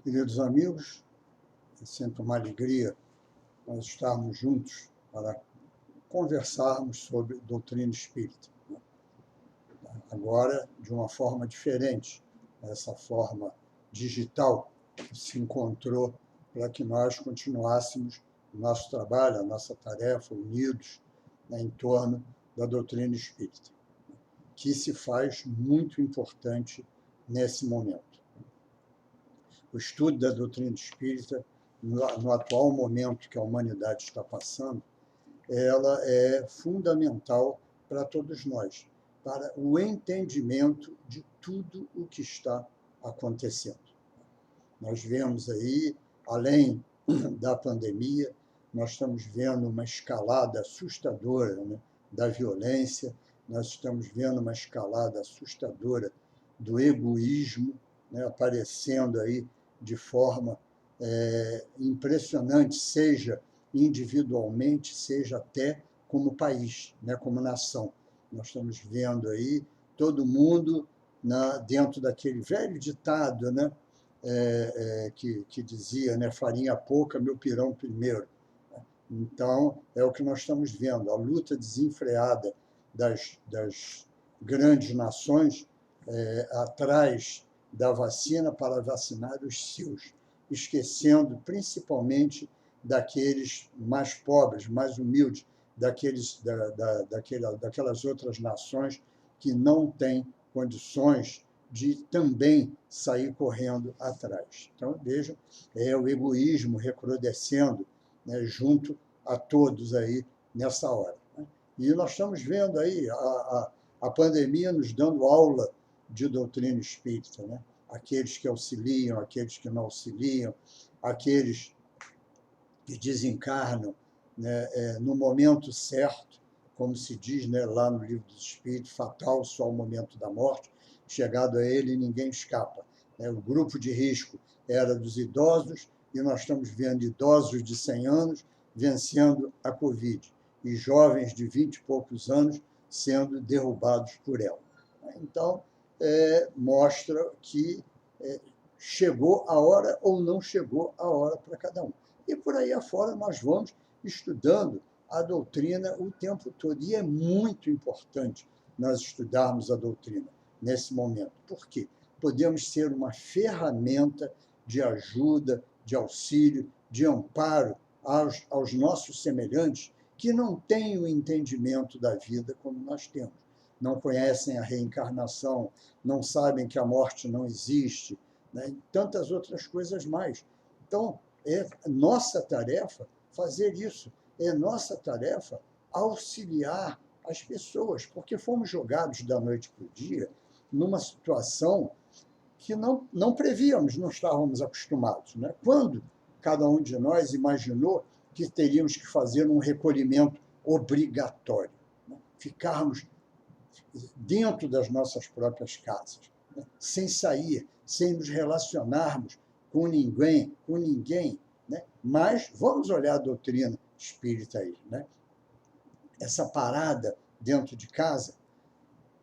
Queridos amigos, é sempre uma alegria nós estarmos juntos para conversarmos sobre doutrina espírita. Agora, de uma forma diferente, essa forma digital que se encontrou para que nós continuássemos o nosso trabalho, a nossa tarefa, unidos, em torno da doutrina espírita, que se faz muito importante nesse momento. O estudo da doutrina espírita, no atual momento que a humanidade está passando, ela é fundamental para todos nós, para o entendimento de tudo o que está acontecendo. Nós vemos aí, além da pandemia, nós estamos vendo uma escalada assustadora, né, da violência, nós estamos vendo uma escalada assustadora do egoísmo, né, aparecendo aí de forma impressionante, seja individualmente, seja até como país, né, como nação. Nós estamos vendo aí todo mundo dentro daquele velho ditado, né, que dizia, né, farinha pouca, meu pirão primeiro. Então, é o que nós estamos vendo, a luta desenfreada das grandes nações atrás da vacina para vacinar os seus, esquecendo principalmente daqueles mais pobres, mais humildes, daquelas outras nações que não têm condições de também sair correndo atrás. Então, vejam, o egoísmo recrudescendo, né, junto a todos aí nessa hora. Né? E nós estamos vendo aí a pandemia nos dando aula de doutrina espírita, né? Aqueles que auxiliam, aqueles que não auxiliam, aqueles que desencarnam, né, no momento certo, como se diz, né, lá no Livro dos Espíritos, fatal só o momento da morte, chegado a ele ninguém escapa. O grupo de risco era dos idosos, e nós estamos vendo idosos de 100 anos vencendo a Covid, e jovens de 20 e poucos anos sendo derrubados por ela. Então, mostra que chegou a hora ou não chegou a hora para cada um. E por aí afora nós vamos estudando a doutrina o tempo todo. E é muito importante nós estudarmos a doutrina nesse momento. Por quê? Podemos ser uma ferramenta de ajuda, de auxílio, de amparo aos nossos semelhantes que não têm o entendimento da vida como nós temos. Não conhecem a reencarnação, não sabem que a morte não existe, né? E tantas outras coisas mais. Então, é nossa tarefa fazer isso, é nossa tarefa auxiliar as pessoas, porque fomos jogados da noite para o dia numa situação que não prevíamos, não estávamos acostumados. Né? Quando cada um de nós imaginou que teríamos que fazer um recolhimento obrigatório, né? Ficarmos dentro das nossas próprias casas, né? Sem sair, sem nos relacionarmos com ninguém, né? Mas vamos olhar a doutrina espírita aí, né? Essa parada dentro de casa,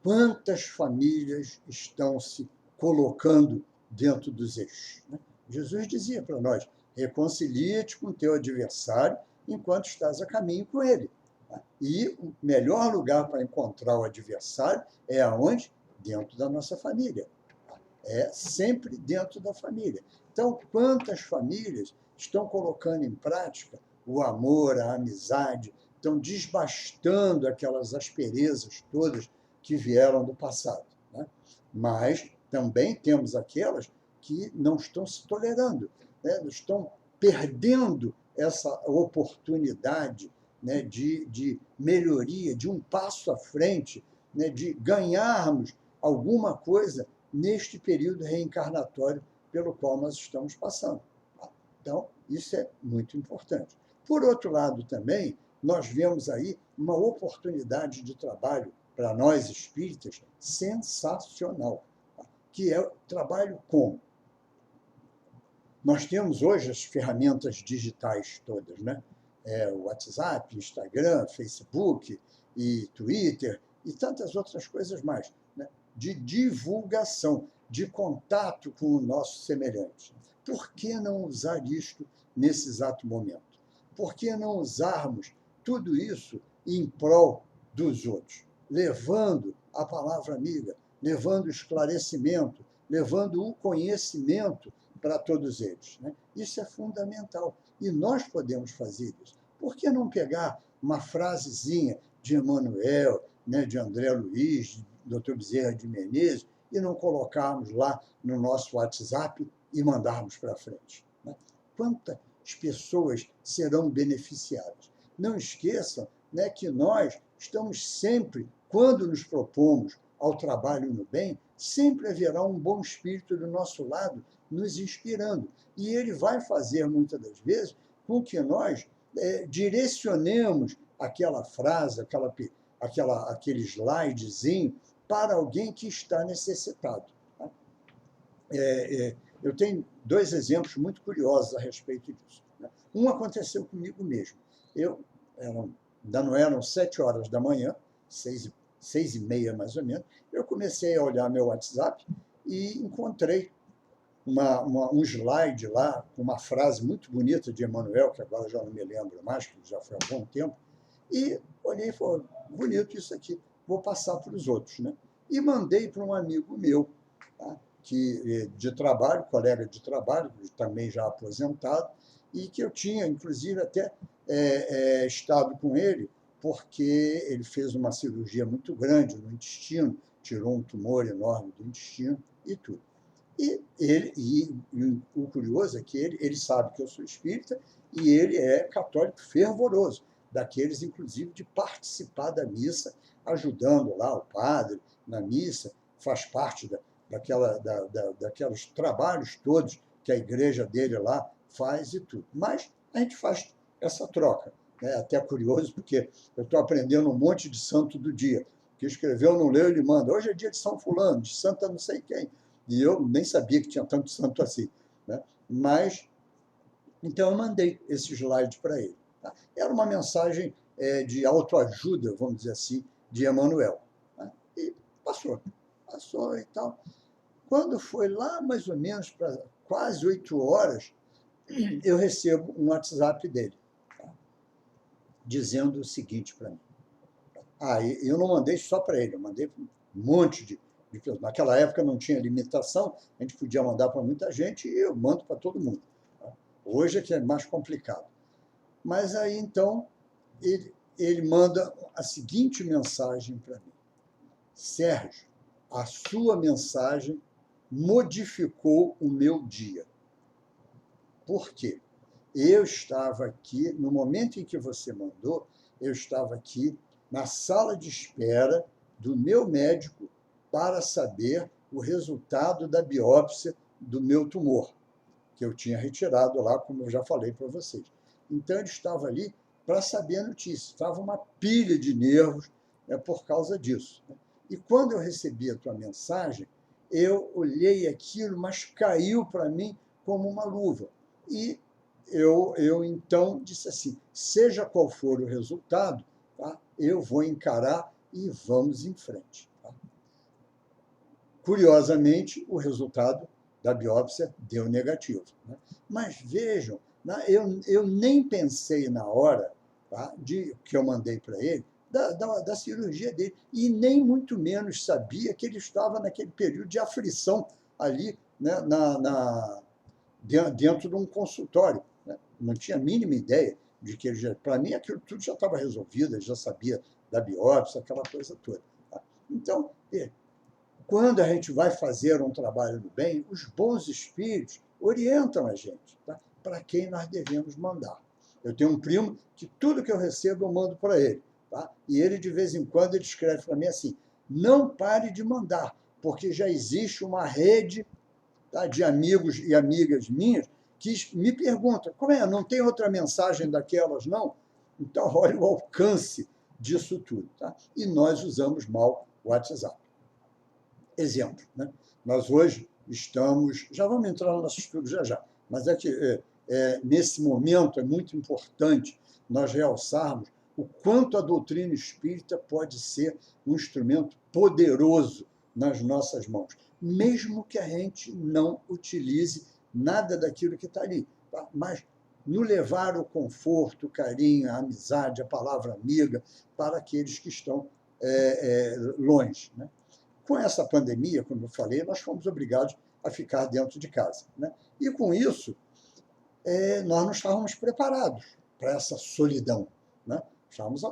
quantas famílias estão se colocando dentro dos eixos, né? Jesus dizia para nós, reconcilia-te com teu adversário enquanto estás a caminho com ele. E o melhor lugar para encontrar o adversário é aonde? Dentro da nossa família. É sempre dentro da família. Então, quantas famílias estão colocando em prática o amor, a amizade, estão desbastando aquelas asperezas todas que vieram do passado, né? Mas também temos aquelas que não estão se tolerando, né? Estão perdendo essa oportunidade, né, de melhoria, de um passo à frente, né, de ganharmos alguma coisa neste período reencarnatório pelo qual nós estamos passando. Então, isso é muito importante. Por outro lado, também, nós vemos aí uma oportunidade de trabalho para nós espíritas sensacional, que é o trabalho com. Nós temos hoje as ferramentas digitais todas, né? O WhatsApp, Instagram, Facebook e Twitter e tantas outras coisas mais, né? De divulgação, de contato com o nosso semelhante. por que não usar isto nesse exato momento? Por que não usarmos tudo isso em prol dos outros, levando a palavra amiga, levando o esclarecimento, levando o conhecimento para todos eles, né? Isso é fundamental. E nós podemos fazer isso. Por que não pegar uma frasezinha de Emmanuel, né, de André Luiz, de Dr. Bezerra de Menezes, e não colocarmos lá no nosso WhatsApp e mandarmos para frente, né? Quantas pessoas serão beneficiadas? Não esqueçam, né, que nós estamos sempre, quando nos propomos ao trabalho no bem, sempre haverá um bom espírito do nosso lado nos inspirando. E ele vai fazer, muitas das vezes, com que nós direcionemos aquela frase, aquele slidezinho para alguém que está necessitado. Tá? Eu tenho dois exemplos muito curiosos a respeito disso, né? Um aconteceu comigo mesmo. Ainda não eram 7 horas da manhã, 6h30 mais ou menos, eu comecei a olhar meu WhatsApp e encontrei um slide lá, com uma frase muito bonita de Emmanuel, que agora já não me lembro mais, que já foi há bom tempo, e olhei e falei, bonito isso aqui, vou passar para os outros, né? E mandei para um amigo meu, tá? De trabalho, colega de trabalho, também já aposentado, e que eu tinha, inclusive, até estado com ele, porque ele fez uma cirurgia muito grande no intestino, tirou um tumor enorme do intestino e tudo. E o curioso é que ele sabe que eu sou espírita e ele é católico fervoroso, daqueles, inclusive, de participar da missa, ajudando lá o padre na missa, faz parte daqueles trabalhos todos que a igreja dele lá faz e tudo. Mas a gente faz essa troca. É até curioso, porque eu estou aprendendo um monte de santo do dia. Que escreveu, não leu, ele manda. Hoje é dia de São Fulano, de Santa não sei quem. E eu nem sabia que tinha tanto santo assim, né? Mas, então eu mandei esse slide para ele. Tá? Era uma mensagem de autoajuda, vamos dizer assim, de Emmanuel. Tá? E passou e tal. Quando foi lá, mais ou menos, para quase 8 horas, eu recebo um WhatsApp dele, tá? Dizendo o seguinte para mim. Eu não mandei só para ele, eu mandei para um monte de pessoas. Naquela época não tinha limitação, a gente podia mandar para muita gente e eu mando para todo mundo. Tá? Hoje é que é mais complicado. Mas aí, então, ele manda a seguinte mensagem para mim. Sérgio, a sua mensagem modificou o meu dia. Por quê? Eu estava aqui, no momento em que você mandou, eu estava aqui na sala de espera do meu médico para saber o resultado da biópsia do meu tumor, que eu tinha retirado lá, como eu já falei para vocês. Então, ele estava ali para saber a notícia. Estava uma pilha de nervos por causa disso. E quando eu recebi a tua mensagem, eu olhei aquilo, mas caiu para mim como uma luva. E eu então disse assim, seja qual for o resultado, tá? Eu vou encarar e vamos em frente. Tá? Curiosamente, o resultado da biópsia deu negativo, né? Mas vejam, né, eu nem pensei na hora, tá, que eu mandei para ele, da cirurgia dele, e nem muito menos sabia que ele estava naquele período de aflição ali, né, dentro de um consultório, né? Não tinha a mínima ideia de que ele para mim aquilo tudo já estava resolvido, ele já sabia da biópsia, aquela coisa toda. Tá? Então, quando a gente vai fazer um trabalho do bem, os bons espíritos orientam a gente, tá? Para quem nós devemos mandar. Eu tenho um primo que tudo que eu recebo eu mando para ele. Tá? E ele, de vez em quando, ele escreve para mim assim, não pare de mandar, porque já existe uma rede, tá, de amigos e amigas minhas que me perguntam, como é, não tem outra mensagem daquelas, não? Então, olha o alcance disso tudo. Tá? E nós usamos mal o WhatsApp. Exemplo, né? Nós hoje estamos, já vamos entrar no nosso estudo já, mas é que nesse momento é muito importante nós realçarmos o quanto a doutrina espírita pode ser um instrumento poderoso nas nossas mãos, mesmo que a gente não utilize nada daquilo que está ali, tá? Mas no levar o conforto, o carinho, a amizade, a palavra amiga para aqueles que estão longe, né? Com essa pandemia, como eu falei, nós fomos obrigados a ficar dentro de casa, né? E com isso, nós não estávamos preparados para essa solidão, né? Estávamos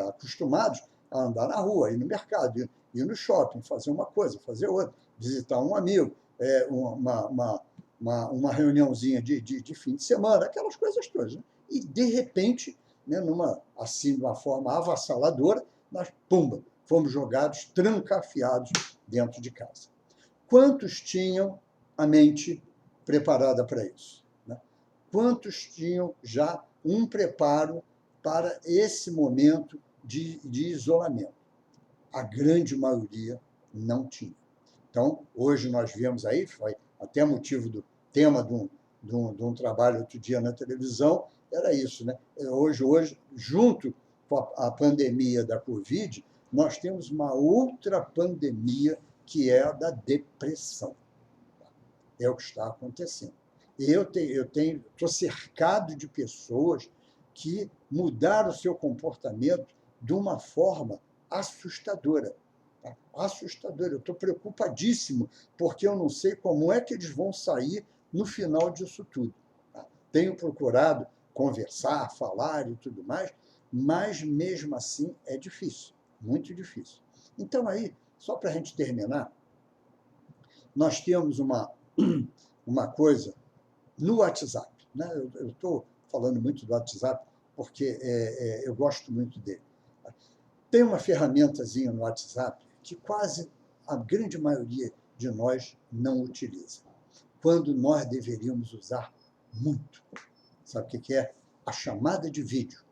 acostumados a andar na rua, ir no mercado, ir no shopping, fazer uma coisa, fazer outra, visitar um amigo, uma reuniãozinha de fim de semana, aquelas coisas todas, né? E, de repente, né, assim, de uma forma avassaladora, nós, pumba, fomos jogados trancafiados dentro de casa. Quantos tinham a mente preparada para isso, né? Quantos tinham já um preparo para esse momento de isolamento? A grande maioria não tinha. Então, hoje nós vemos aí, foi até motivo do tema de um trabalho outro dia na televisão, era isso, né? Hoje, junto com a pandemia da Covid, nós temos uma outra pandemia que é a da depressão. É o que está acontecendo. Eu estou cercado de pessoas que mudaram o seu comportamento de uma forma assustadora. Tá? Assustadora. Eu estou preocupadíssimo, porque eu não sei como é que eles vão sair no final disso tudo. Tá? Tenho procurado conversar, falar e tudo mais, mas mesmo assim é difícil, muito difícil. Então, aí, só para a gente terminar, nós temos uma coisa no WhatsApp, né? Eu estou falando muito do WhatsApp porque eu gosto muito dele. Tem uma ferramentazinha no WhatsApp que quase a grande maioria de nós não utiliza, quando nós deveríamos usar muito. Sabe o que é? A chamada de vídeo.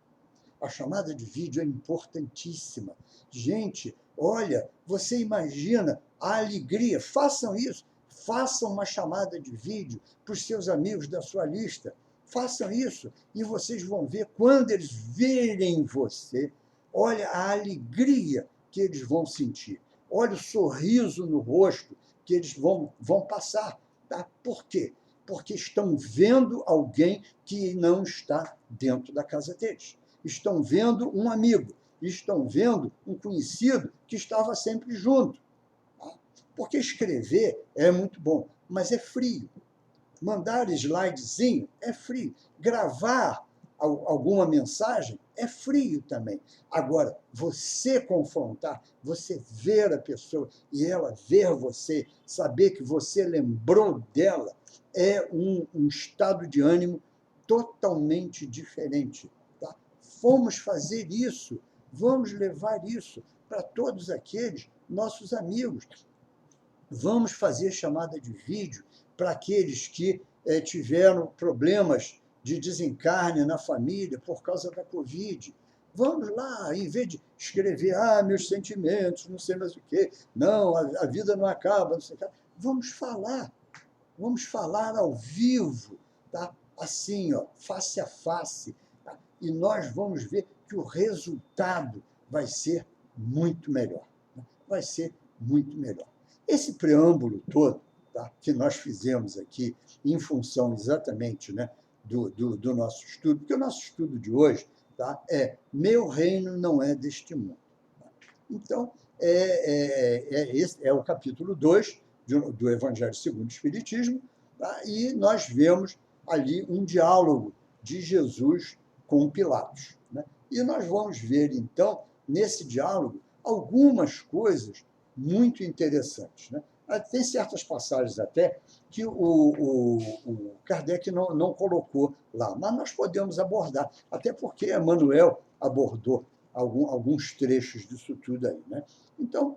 A chamada de vídeo é importantíssima. Gente, olha, você imagina a alegria, façam isso. Façam uma chamada de vídeo para os seus amigos da sua lista. Façam isso e vocês vão ver, quando eles verem você, olha a alegria que eles vão sentir. Olha o sorriso no rosto que eles vão passar. Tá? Por quê? Porque estão vendo alguém que não está dentro da casa deles. Estão vendo um amigo, estão vendo um conhecido que estava sempre junto. Porque escrever é muito bom, mas é frio. Mandar slidezinho é frio. Gravar alguma mensagem é frio também. Agora, você confrontar, você ver a pessoa e ela ver você, saber que você lembrou dela, é um estado de ânimo totalmente diferente. Tá? Vamos fazer isso, vamos levar isso para todos aqueles nossos amigos. Vamos fazer chamada de vídeo para aqueles que tiveram problemas de desencarne na família por causa da Covid. Vamos lá, em vez de escrever, meus sentimentos, não sei mais o quê, não, a vida não acaba, não sei o quê. Vamos falar ao vivo, tá? Assim, ó, face a face, tá? E nós vamos ver que o resultado vai ser muito melhor. Né? Vai ser muito melhor. Esse preâmbulo todo, tá, que nós fizemos aqui em função exatamente, né, do nosso estudo, porque o nosso estudo de hoje, tá, Meu Reino Não É Deste Mundo. Tá? Então, esse é o capítulo 2 do Evangelho segundo o Espiritismo, tá? E nós vemos ali um diálogo de Jesus com Pilatos. Né? E nós vamos ver, então, nesse diálogo, algumas coisas muito interessantes. Né? Tem certas passagens até que o Kardec não colocou lá, mas nós podemos abordar, até porque Emmanuel abordou alguns trechos disso tudo aí. Né? Então,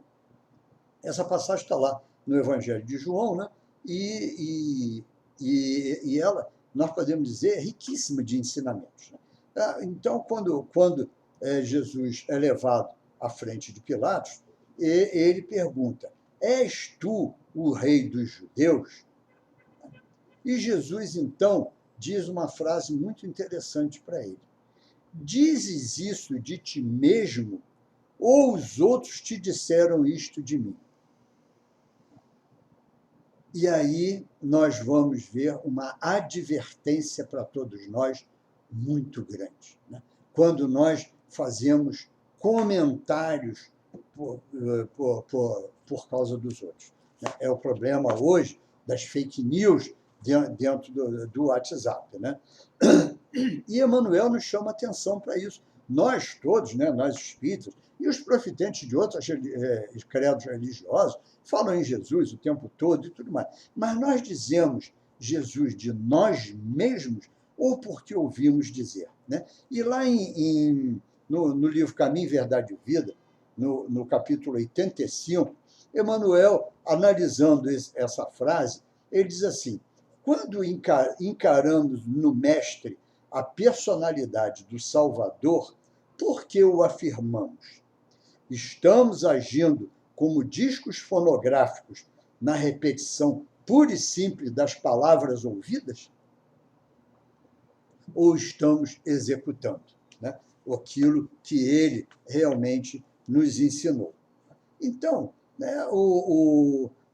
essa passagem está lá no Evangelho de João, né? E ela, nós podemos dizer, é riquíssima de ensinamentos. Né? Então, quando Jesus é levado à frente de Pilatos, ele pergunta: és tu o rei dos judeus? E Jesus, então, diz uma frase muito interessante para ele: dizes isso de ti mesmo, ou os outros te disseram isto de mim? E aí nós vamos ver uma advertência para todos nós muito grande, né? Quando nós fazemos comentários por causa dos outros. É o problema hoje das fake news dentro do WhatsApp, né? E Emmanuel nos chama atenção para isso. Nós todos, né, nós espíritas, e os profetantes de outros credos religiosos, falam em Jesus o tempo todo e tudo mais. Mas nós dizemos Jesus de nós mesmos ou porque ouvimos dizer, né? E lá no livro Caminho, Verdade e Vida, no capítulo 85, Emmanuel, analisando essa frase, ele diz assim: quando encaramos no Mestre a personalidade do Salvador, por que o afirmamos? Estamos agindo como discos fonográficos na repetição pura e simples das palavras ouvidas? Ou estamos executando, né, aquilo que ele realmente nos ensinou? Então, né,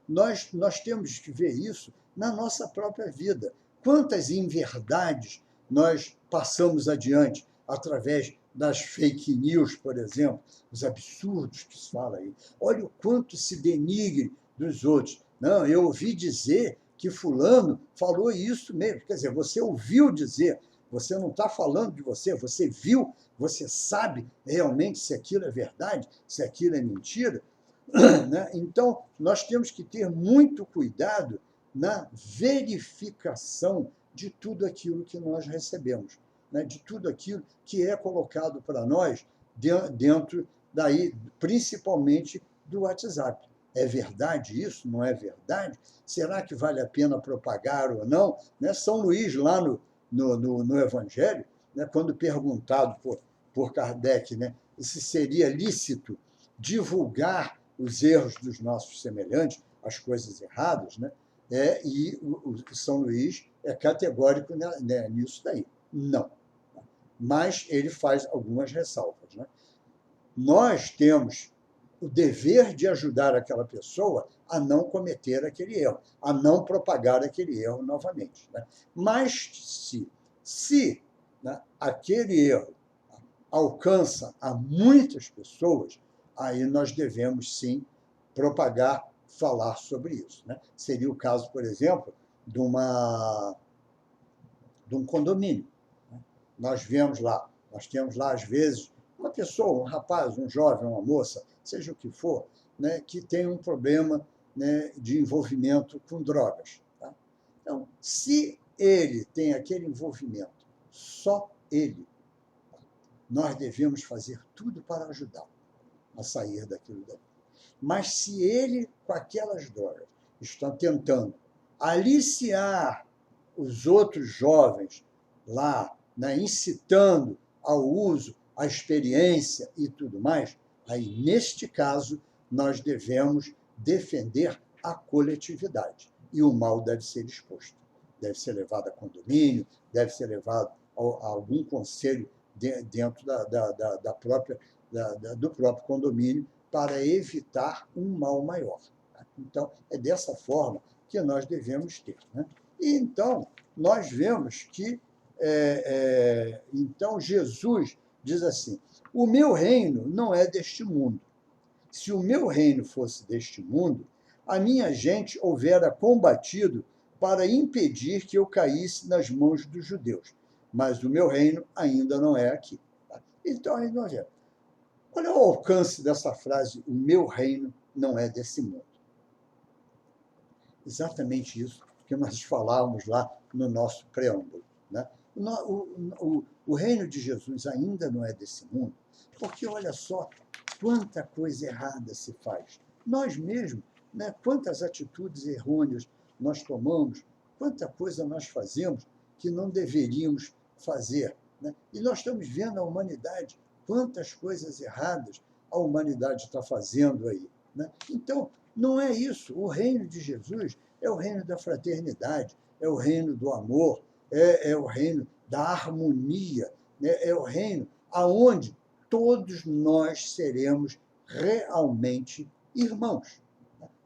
nós temos que ver isso na nossa própria vida. Quantas inverdades nós passamos adiante através das fake news, por exemplo, os absurdos que se fala aí. Olha o quanto se denigre dos outros. Não, eu ouvi dizer que fulano falou isso mesmo. Quer dizer, você ouviu dizer, você não está falando de você, você viu, você sabe realmente se aquilo é verdade, se aquilo é mentira. Né? Então, nós temos que ter muito cuidado na verificação de tudo aquilo que nós recebemos, né? De tudo aquilo que é colocado para nós dentro daí, principalmente do WhatsApp. É verdade isso? Não é verdade? Será que vale a pena propagar ou não? Né? São Luís, lá no Evangelho, né, quando perguntado por Kardec, né, se seria lícito divulgar os erros dos nossos semelhantes, as coisas erradas, né? E o São Luís é categórico nisso daí. Não. Mas ele faz algumas ressalvas, né? Nós temos o dever de ajudar aquela pessoa a não cometer aquele erro, a não propagar aquele erro novamente, né? Mas se né, aquele erro alcança a muitas pessoas, aí nós devemos sim propagar, falar sobre isso, né? Seria o caso, por exemplo, de um condomínio, né? Nós temos lá, às vezes, uma pessoa, um rapaz, um jovem, uma moça, seja o que for, né, que tem um problema, né, de envolvimento com drogas. Tá? Então, se ele tem aquele envolvimento, só ele, nós devemos fazer tudo para ajudá-lo a sair daquilo dali. Mas se ele, com aquelas drogas, está tentando aliciar os outros jovens lá, né, incitando ao uso, à experiência e tudo mais, aí, neste caso, nós devemos defender a coletividade. E o mal deve ser exposto. Deve ser levado a condomínio, deve ser levado a algum conselho dentro do próprio condomínio para evitar um mal maior. Então, é dessa forma que nós devemos ter, né? E então, nós vemos que então Jesus diz assim: o meu reino não é deste mundo. Se o meu reino fosse deste mundo, a minha gente houvera combatido para impedir que eu caísse nas mãos dos judeus. Mas o meu reino ainda não é aqui. Então, aí nós vemos. Qual é o alcance dessa frase, o meu reino não é desse mundo? Exatamente isso que nós falávamos lá no nosso preâmbulo, né? O reino de Jesus ainda não é desse mundo, porque olha só quanta coisa errada se faz. Nós mesmos, né, quantas atitudes errôneas nós tomamos, quanta coisa nós fazemos que não deveríamos fazer, né? E nós estamos vendo a humanidade, quantas coisas erradas a humanidade está fazendo aí, né? Então, não é isso. O reino de Jesus é o reino da fraternidade, é o reino do amor, é o reino da harmonia, né? É o reino aonde todos nós seremos realmente irmãos.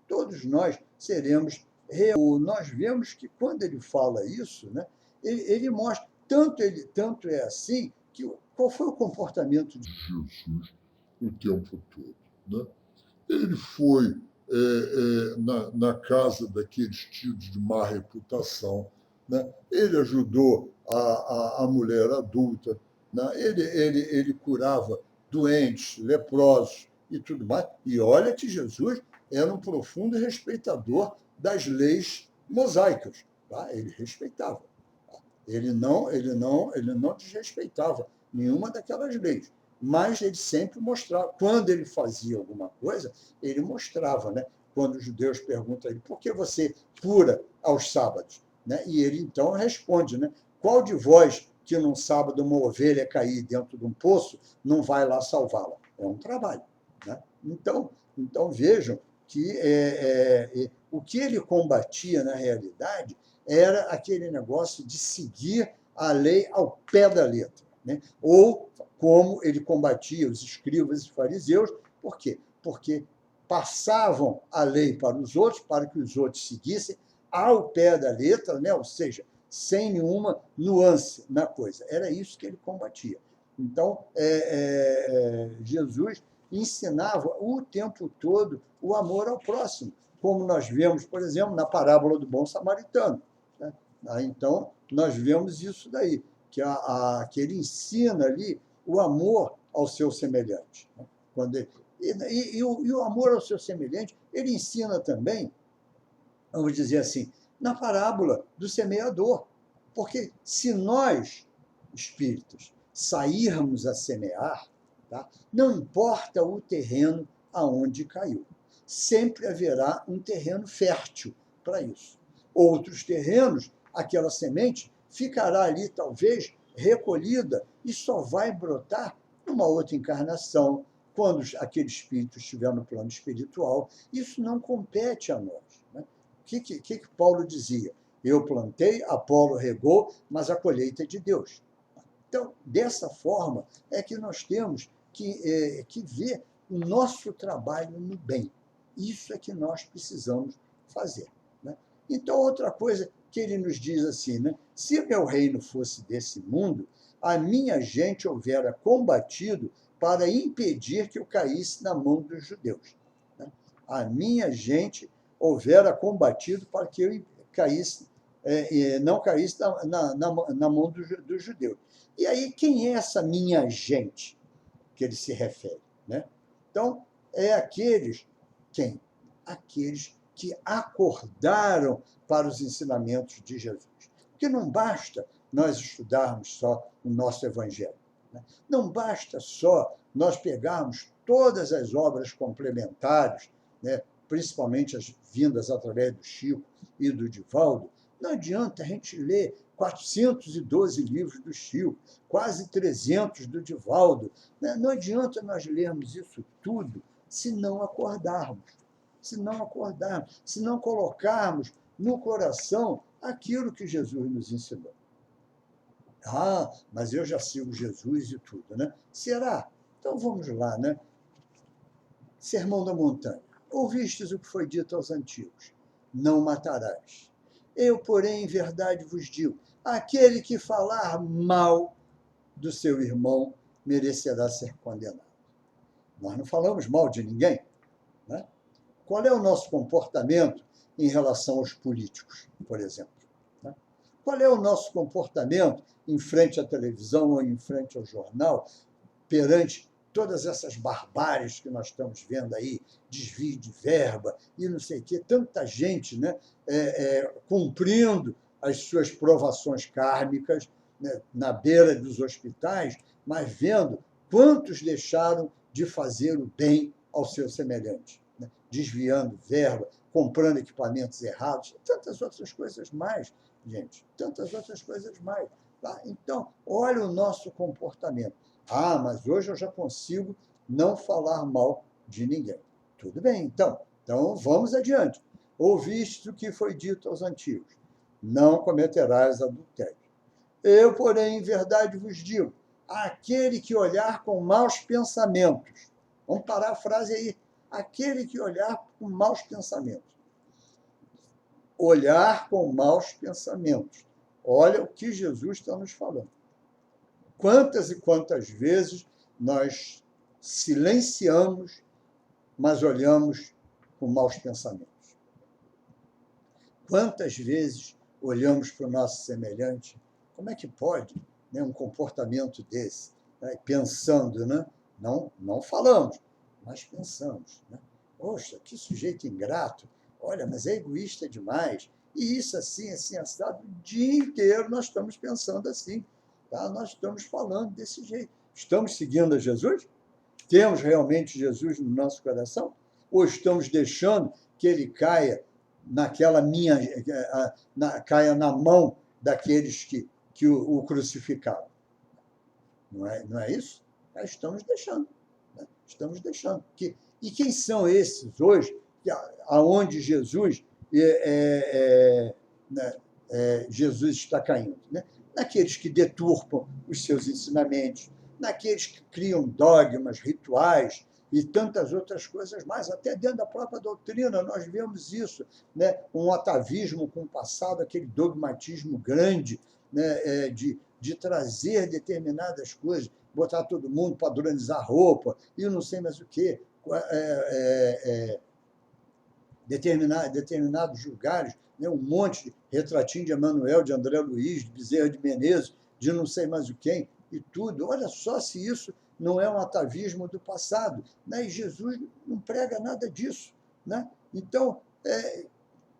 Todos nós seremos nós vemos que quando ele fala isso, né, ele mostra, tanto é assim, que qual foi o comportamento de Jesus o tempo todo? Né? Ele foi na casa daqueles tidos de má reputação, né? Ele ajudou a mulher adulta, né? Ele curava doentes, leprosos e tudo mais. E olha que Jesus era um profundo respeitador das leis mosaicas. Tá? Ele respeitava. Ele não desrespeitava nenhuma daquelas leis. Mas ele sempre mostrava, quando ele fazia alguma coisa, ele mostrava, né? Quando os judeus perguntam a ele, por que você cura aos sábados? Né? E ele então responde, né? Qual de vós que num sábado uma ovelha cair dentro de um poço não vai lá salvá-la? É um trabalho. Né? Então vejam que o que ele combatia na realidade era aquele negócio de seguir a lei ao pé da letra. Né? Ou como ele combatia os escribas e fariseus, por quê? Porque passavam a lei para os outros, para que os outros seguissem ao pé da letra, né? Ou seja, sem nenhuma nuance na coisa. Era isso que ele combatia. Então, Jesus ensinava o tempo todo o amor ao próximo, como nós vemos, por exemplo, na parábola do bom samaritano. Né? Então, nós vemos isso daí, que ele ensina ali o amor ao seu semelhante. Né? E o amor ao seu semelhante, ele ensina também, vamos dizer assim, na parábola do semeador. Porque se nós, espíritos, sairmos a semear, tá? Não importa o terreno aonde caiu, sempre haverá um terreno fértil para isso. Outros terrenos, aquela semente ficará ali, talvez, recolhida e só vai brotar numa outra encarnação, quando aquele espírito estiver no plano espiritual. Isso não compete a nós. Né? O que Paulo dizia? Eu plantei, Apolo regou, mas a colheita é de Deus. Então, dessa forma, é que nós temos que ver o nosso trabalho no bem. Isso é que nós precisamos fazer. Né? Então, outra coisa que ele nos diz assim, né? Se meu reino fosse desse mundo, a minha gente houvera combatido para impedir que eu caísse na mão dos judeus. Né? A minha gente houvera combatido para que eu não caísse na mão dos judeus. E aí, quem é essa minha gente que ele se refere? Né? Então, é quem? Aqueles que acordaram para os ensinamentos de Jesus. Porque não basta nós estudarmos só o nosso Evangelho. Né? Não basta só nós pegarmos todas as obras complementares, né? Principalmente as vindas através do Chico e do Divaldo. Não adianta a gente ler 412 livros do Chico, quase 300 do Divaldo. Né? Não adianta nós lermos isso tudo se não acordarmos. Se não colocarmos no coração aquilo que Jesus nos ensinou. Ah, mas eu já sigo Jesus e tudo, né? Será? Então vamos lá, né? Sermão da Montanha. Ouvistes o que foi dito aos antigos: não matarás. Eu, porém, em verdade vos digo: aquele que falar mal do seu irmão merecerá ser condenado. Nós não falamos mal de ninguém. Né? Qual é o nosso comportamento em relação aos políticos, por exemplo? Né? Qual é o nosso comportamento em frente à televisão ou em frente ao jornal, perante todas essas barbáries que nós estamos vendo aí, desvio de verba e não sei o quê, tanta gente, né, cumprindo as suas provações kármicas, né, na beira dos hospitais, mas vendo quantos deixaram de fazer o bem ao seu semelhante, né, desviando verba, comprando equipamentos errados, tantas outras coisas mais, gente, tantas outras coisas mais. Tá? Então, olha o nosso comportamento. Ah, mas hoje eu já consigo não falar mal de ninguém. Tudo bem, então vamos adiante. Ouviste o que foi dito aos antigos: não cometerás adultério. Eu, porém, em verdade vos digo: aquele que olhar com maus pensamentos, vamos parar a frase aí, aquele que olhar com maus pensamentos, olhar com maus pensamentos. Olha o que Jesus está nos falando. Quantas e quantas vezes nós silenciamos, mas olhamos com maus pensamentos? Quantas vezes olhamos para o nosso semelhante? Como é que pode, né, um comportamento desse? Né? Pensando, né? Não falamos, mas pensamos. Né? Poxa, que sujeito ingrato. Olha, mas é egoísta demais. E isso assim, assado. O dia inteiro nós estamos pensando assim. Tá? Nós estamos falando desse jeito. Estamos seguindo a Jesus? Temos realmente Jesus no nosso coração? Ou estamos deixando que ele caia caia na mão daqueles que o crucificaram? Não é isso? Estamos deixando. Né? Estamos deixando. E quem são esses hoje, aonde Jesus, Jesus está caindo? Né? Naqueles que deturpam os seus ensinamentos, naqueles que criam dogmas, rituais e tantas outras coisas mais, até dentro da própria doutrina nós vemos isso, né? Um atavismo com o passado, aquele dogmatismo grande, né? De trazer determinadas coisas, botar todo mundo, padronizar roupa, e eu não sei mais o quê, determinados lugares, né? Um monte de retratinho de Emanuel, de André Luiz, de Bezerra de Menezes, de não sei mais o quem, e tudo. Olha só se isso não é um atavismo do passado. Né? E Jesus não prega nada disso. Né? Então,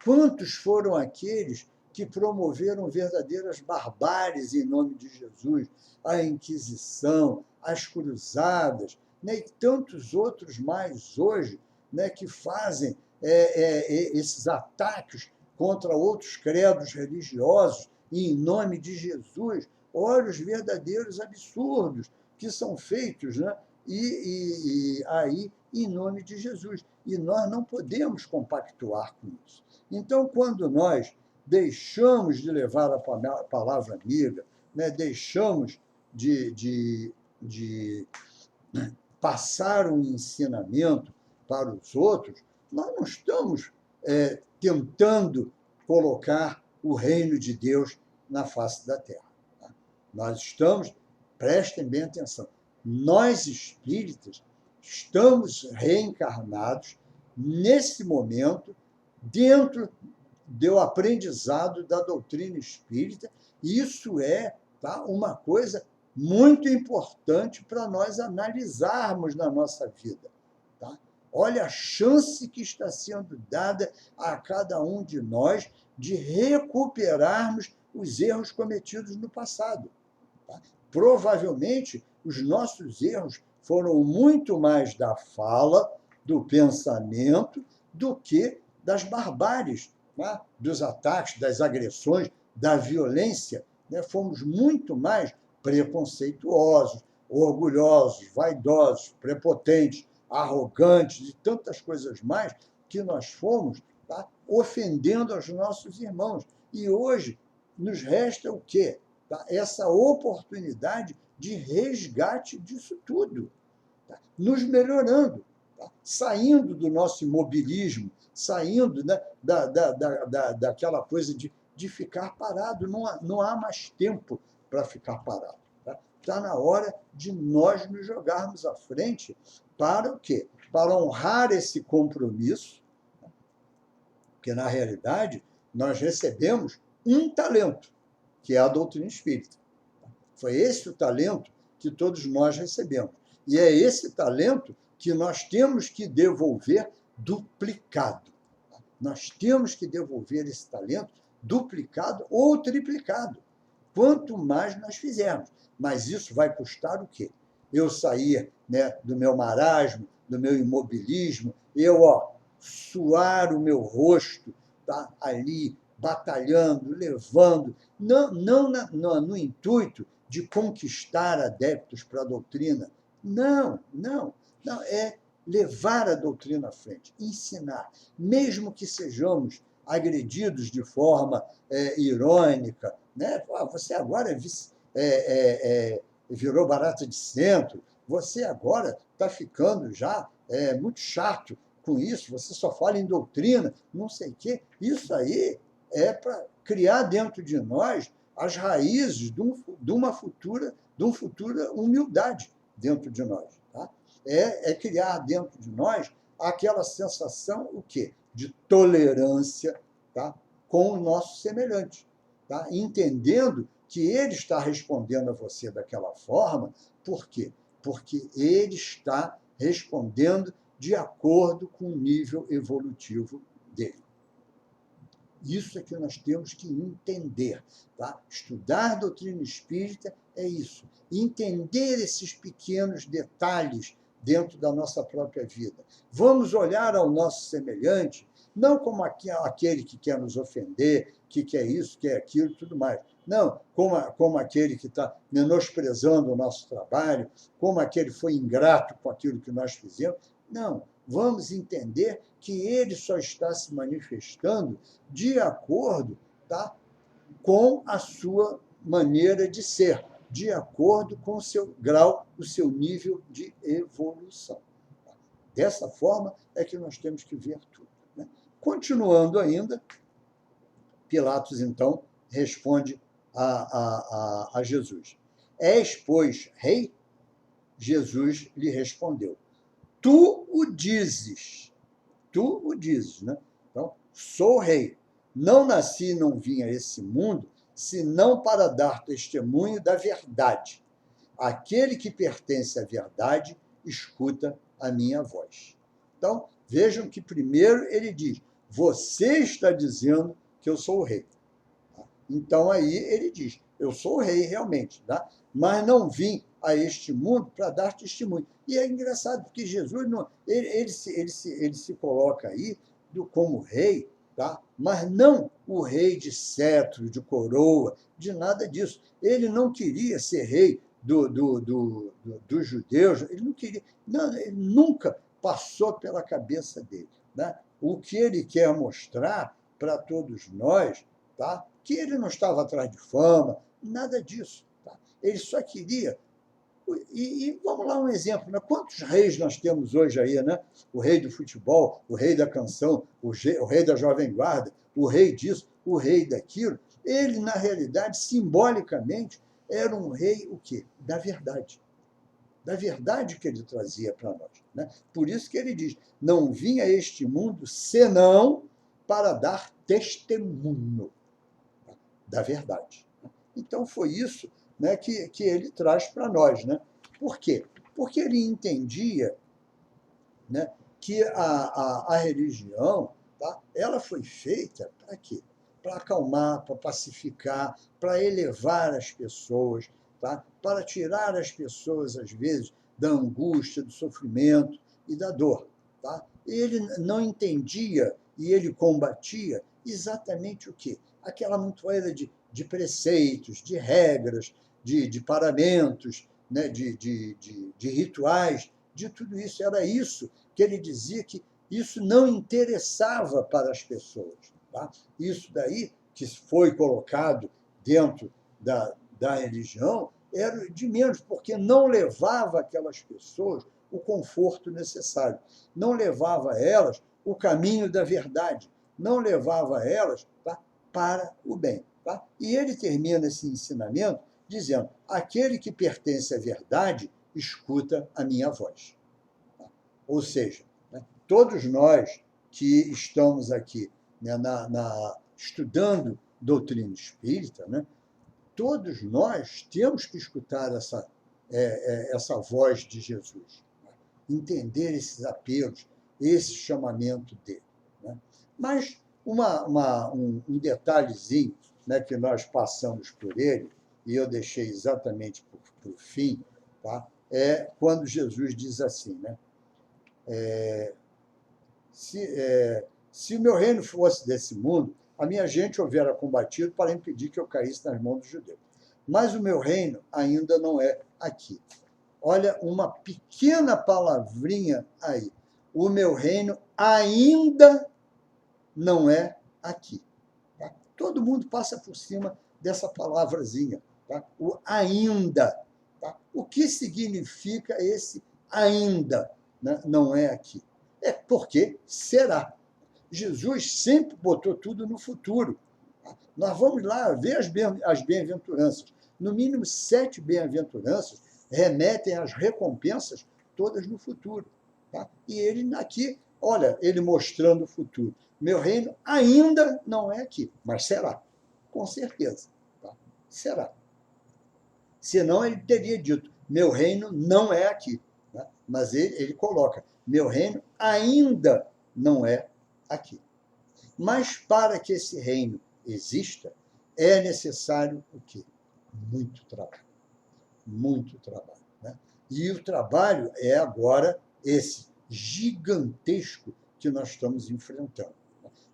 quantos foram aqueles que promoveram verdadeiras barbáries em nome de Jesus? A Inquisição, as Cruzadas, né? E tantos outros mais hoje, né? Que fazem esses ataques contra outros credos religiosos em nome de Jesus. Olha os verdadeiros absurdos que são feitos, né? E aí em nome de Jesus. E nós não podemos compactuar com isso. Então, quando nós deixamos de levar a palavra amiga, né? Deixamos de passar um ensinamento para os outros, nós não estamos tentando colocar o reino de Deus na face da terra. Tá? Nós estamos, prestem bem atenção, nós espíritas estamos reencarnados nesse momento dentro do aprendizado da doutrina espírita. Isso é, tá, uma coisa muito importante para nós analisarmos na nossa vida. Tá? Olha a chance que está sendo dada a cada um de nós de recuperarmos os erros cometidos no passado. Tá? Provavelmente, os nossos erros foram muito mais da fala, do pensamento, do que das barbáries, tá? Dos ataques, das agressões, da violência. Né? Fomos muito mais preconceituosos, orgulhosos, vaidosos, prepotentes, arrogantes e tantas coisas mais que nós fomos, tá? Ofendendo aos nossos irmãos. E hoje nos resta o quê? Tá? Essa oportunidade de resgate disso tudo, tá? Nos melhorando, tá? Saindo do nosso imobilismo, saindo, né, daquela coisa de ficar parado. Não há mais tempo para ficar parado. Está na hora de nós nos jogarmos à frente para o quê? Para honrar esse compromisso, porque, na realidade, nós recebemos um talento, que é a doutrina espírita. Foi esse o talento que todos nós recebemos. E é esse talento que nós temos que devolver duplicado. Nós temos que devolver esse talento duplicado ou triplicado. Quanto mais nós fizermos. Mas isso vai custar o quê? Eu sair, né, do meu marasmo, do meu imobilismo, eu suar o meu rosto, tá, ali, batalhando, levando, não no intuito de conquistar adeptos para a doutrina. Não, é levar a doutrina à frente, ensinar, mesmo que sejamos agredidos de forma irônica, né? Você agora virou barata de centro, você agora está ficando já muito chato com isso, você só fala em doutrina, não sei o quê. Isso aí é para criar dentro de nós as raízes de uma futura humildade dentro de nós. Tá? É criar dentro de nós aquela sensação, o quê? De tolerância, tá? Com o nosso semelhante. Tá? Entendendo que ele está respondendo a você daquela forma, por quê? Porque ele está respondendo de acordo com o nível evolutivo dele. Isso é que nós temos que entender. Tá? Estudar doutrina espírita é isso. Entender esses pequenos detalhes dentro da nossa própria vida. Vamos olhar ao nosso semelhante, não como aquele que quer nos ofender, que quer isso, quer aquilo, tudo mais. Não, como aquele que está menosprezando o nosso trabalho, como aquele que foi ingrato com aquilo que nós fizemos. Não, vamos entender que ele só está se manifestando de acordo, tá, com a sua maneira de ser, de acordo com o seu grau, o seu nível de evolução. Dessa forma é que nós temos que ver tudo. Né? Continuando ainda, Pilatos, então, responde a Jesus. És, pois, rei? Jesus lhe respondeu. Tu o dizes. Tu o dizes, né? Então, sou rei. Não nasci e não vim a esse mundo, senão para dar testemunho da verdade. Aquele que pertence à verdade, escuta a minha voz. Então, vejam que primeiro ele diz, você está dizendo que eu sou o rei. Então, aí ele diz, eu sou o rei realmente, tá? Mas não vim a este mundo para dar testemunho. E é engraçado, porque Jesus não, ele se coloca aí como rei, tá? Mas não o rei de cetro, de coroa, de nada disso. Ele não queria ser rei dos judeus, ele não queria, não, ele nunca passou pela cabeça dele. Né? O que ele quer mostrar para todos nós, tá? Que ele não estava atrás de fama, nada disso. Tá? Ele só queria. E vamos lá um exemplo, né? Quantos reis nós temos hoje aí, né? O rei do futebol, o rei da canção, o rei da jovem guarda, o rei disso, o rei daquilo. Ele, na realidade, simbolicamente, era um rei o quê? Da verdade. Da verdade que ele trazia para nós. Né? Por isso que ele diz, não vinha a este mundo senão para dar testemunho da verdade. Então, foi isso, né, que ele traz para nós. Né? Por quê? Porque ele entendia, né, que a religião, tá, ela foi feita para quê? Para acalmar, para pacificar, para elevar as pessoas, tá? Para tirar as pessoas, às vezes, da angústia, do sofrimento e da dor. Tá? Ele não entendia e ele combatia exatamente o quê? Aquela montoeira de preceitos, de regras, de paramentos, né, de rituais, de tudo isso. Era isso que ele dizia que isso não interessava para as pessoas. Tá? Isso daí, que foi colocado dentro da religião, era de menos, porque não levava aquelas pessoas o conforto necessário, não levava a elas o caminho da verdade, não levava a elas, tá, para o bem. Tá? E ele termina esse ensinamento dizendo, aquele que pertence à verdade, escuta a minha voz. Tá? Ou seja, né, todos nós que estamos aqui, né, estudando doutrina espírita, né, todos nós temos que escutar essa voz de Jesus, né? Entender esses apelos, esse chamamento dele. Né? Mas um detalhezinho, né, que nós passamos por ele, e eu deixei exatamente por fim, tá? É quando Jesus diz assim, né? Se o meu reino fosse desse mundo, a minha gente houvera combatido para impedir que eu caísse nas mãos dos judeus. Mas o meu reino ainda não é aqui. Olha, uma pequena palavrinha aí. O meu reino ainda não é aqui. Tá? Todo mundo passa por cima dessa palavrazinha. Tá? O ainda. Tá? O que significa esse ainda, né? Não é aqui? É porque será. Jesus sempre botou tudo no futuro. Nós vamos lá ver as bem-aventuranças. No mínimo, 7 bem-aventuranças remetem às recompensas todas no futuro. Tá? E ele aqui, olha, ele mostrando o futuro. Meu reino ainda não é aqui, mas será, com certeza. Tá? Será. Senão ele teria dito, meu reino não é aqui. Né? Mas ele coloca, meu reino ainda não é aqui. Mas para que esse reino exista, é necessário o quê? Muito trabalho. Muito trabalho. Né? E o trabalho é agora esse gigantesco que nós estamos enfrentando.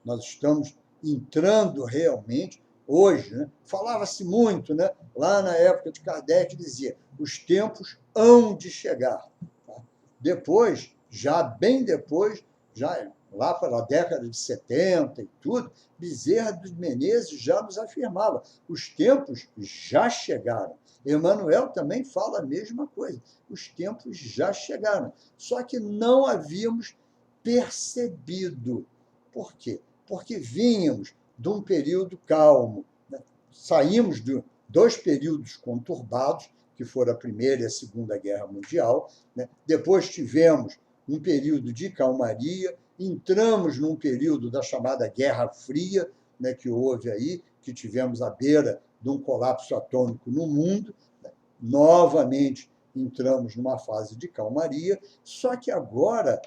Nós estamos entrando realmente hoje, né? Falava-se muito, né? Lá na época de Kardec dizia, os tempos hão de chegar. Tá? Depois, já bem depois, já lá pela década de 70 e tudo, Bezerra dos Menezes já nos afirmava, os tempos já chegaram. Emmanuel também fala a mesma coisa, os tempos já chegaram, só que não havíamos percebido. Por quê? Porque vínhamos de um período calmo, né? Saímos de 2 períodos conturbados, que foram a Primeira e a Segunda Guerra Mundial, né? Depois tivemos um período de calmaria, entramos num período da chamada Guerra Fria, né, que houve aí, que tivemos à beira de um colapso atômico no mundo, né? Novamente entramos numa fase de calmaria, só que agora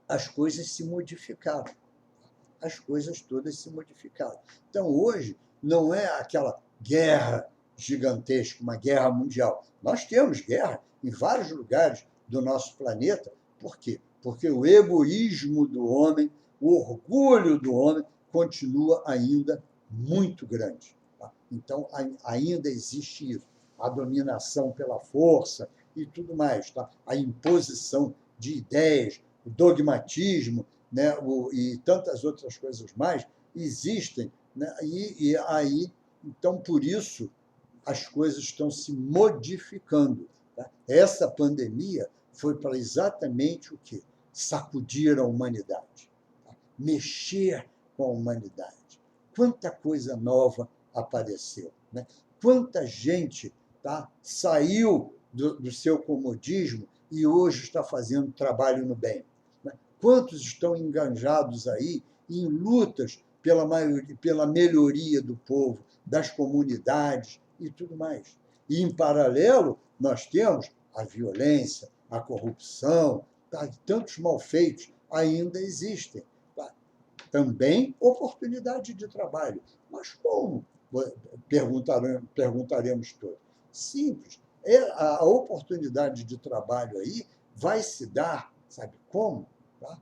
as coisas se modificaram. As coisas todas se modificaram. Então, hoje, não é aquela guerra gigantesca, uma guerra mundial. Nós temos guerra em vários lugares do nosso planeta. Por quê? Porque o egoísmo do homem, o orgulho do homem, continua ainda muito grande. Tá? Então, ainda existe isso. A dominação pela força e tudo mais. Tá? A imposição de ideias, o dogmatismo, né, e tantas outras coisas mais existem, né, e aí, então, por isso, as coisas estão se modificando. Tá? Essa pandemia foi para exatamente o quê? Sacudir a humanidade, tá? Mexer com a humanidade. Quanta coisa nova apareceu, né? Quanta gente, tá, saiu do seu comodismo e hoje está fazendo trabalho no bem. Né? Quantos estão engajados aí em lutas pela melhoria do povo, das comunidades e tudo mais. E, em paralelo, nós temos a violência, a corrupção, tá? Tantos malfeitos ainda existem. Tá? Também oportunidade de trabalho. Mas como? Perguntaremos todos. Simples. A oportunidade de trabalho aí vai se dar, sabe como? Tá?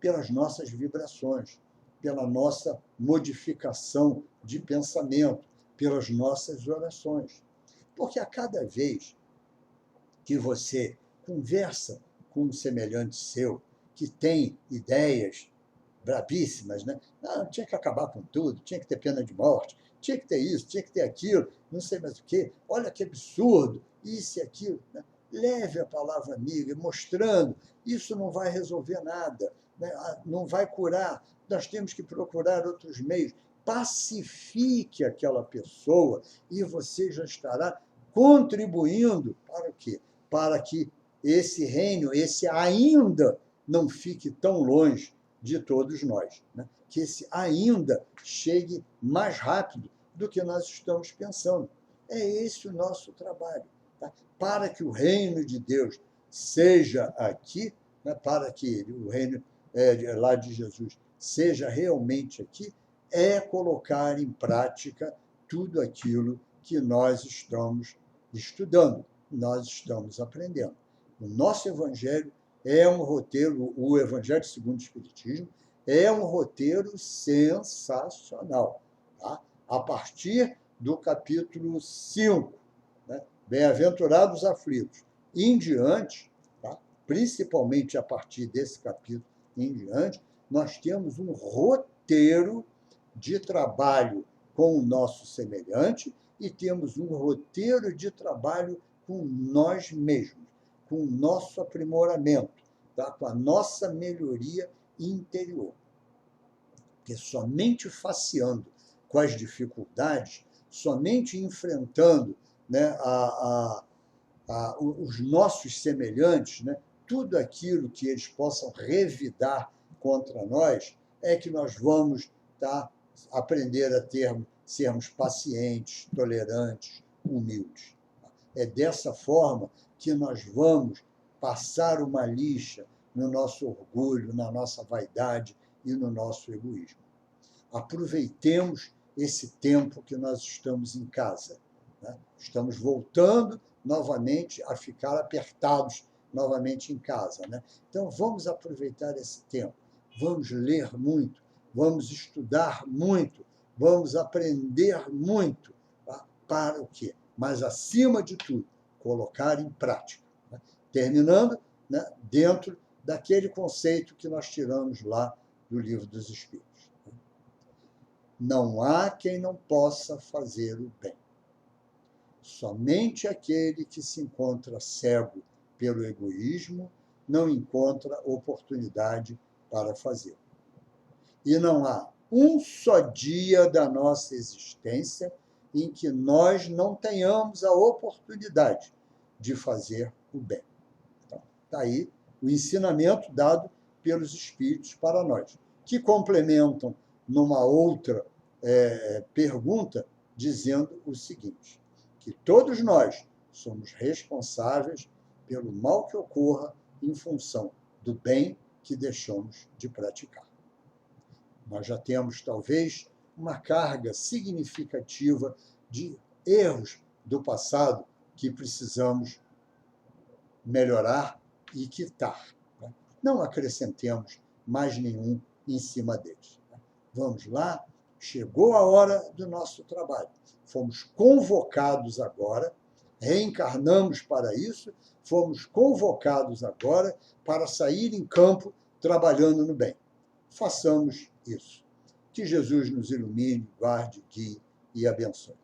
Pelas nossas vibrações, pela nossa modificação de pensamento, pelas nossas orações. Porque a cada vez que você conversa com um semelhante seu, que tem ideias brabíssimas, né? Ah, tinha que acabar com tudo, tinha que ter pena de morte, tinha que ter isso, tinha que ter aquilo, não sei mais o quê, olha que absurdo, isso e aquilo. Né? Leve a palavra amiga, mostrando, isso não vai resolver nada, né? Não vai curar, nós temos que procurar outros meios. Pacifique aquela pessoa e você já estará contribuindo para o quê? Para que esse reino, esse ainda, não fique tão longe de todos nós. Né? Que esse ainda chegue mais rápido do que nós estamos pensando. É esse o nosso trabalho. Tá? Para que o reino de Deus seja aqui, né? Para que o reino lá de Jesus seja realmente aqui, é colocar em prática tudo aquilo que nós estamos estudando, nós estamos aprendendo. O nosso Evangelho é um roteiro, o Evangelho segundo o Espiritismo, é um roteiro sensacional. Tá? A partir do capítulo 5, né? Bem-aventurados aflitos, em diante, tá? Principalmente a partir desse capítulo em diante, nós temos um roteiro de trabalho com o nosso semelhante e temos um roteiro de trabalho com nós mesmos, com o nosso aprimoramento, tá? Com a nossa melhoria interior. Porque somente faceando com as dificuldades, somente enfrentando, né, os nossos semelhantes, né, tudo aquilo que eles possam revidar contra nós, é que nós vamos aprender a sermos pacientes, tolerantes, humildes. É dessa forma que nós vamos passar uma lixa no nosso orgulho, na nossa vaidade e no nosso egoísmo. Aproveitemos esse tempo que nós estamos em casa, né? Estamos voltando novamente a ficar apertados novamente em casa, né? Então, vamos aproveitar esse tempo, vamos ler muito, vamos estudar muito, vamos aprender muito, tá? Para o quê? Mas, acima de tudo, colocar em prática, né? Terminando, né, dentro daquele conceito que nós tiramos lá do Livro dos Espíritos. Não há quem não possa fazer o bem. Somente aquele que se encontra cego pelo egoísmo não encontra oportunidade para fazer. E não há um só dia da nossa existência em que nós não tenhamos a oportunidade de fazer o bem. Então, está aí o ensinamento dado pelos Espíritos para nós, que complementam numa outra pergunta, dizendo o seguinte, que todos nós somos responsáveis pelo mal que ocorra em função do bem que deixamos de praticar. Nós já temos, talvez, uma carga significativa de erros do passado que precisamos melhorar e quitar, né? Não acrescentemos mais nenhum em cima deles. Vamos lá, chegou a hora do nosso trabalho. Fomos convocados agora, reencarnamos para isso, fomos convocados agora para sair em campo trabalhando no bem. Façamos isso. Que Jesus nos ilumine, guarde, guie e abençoe.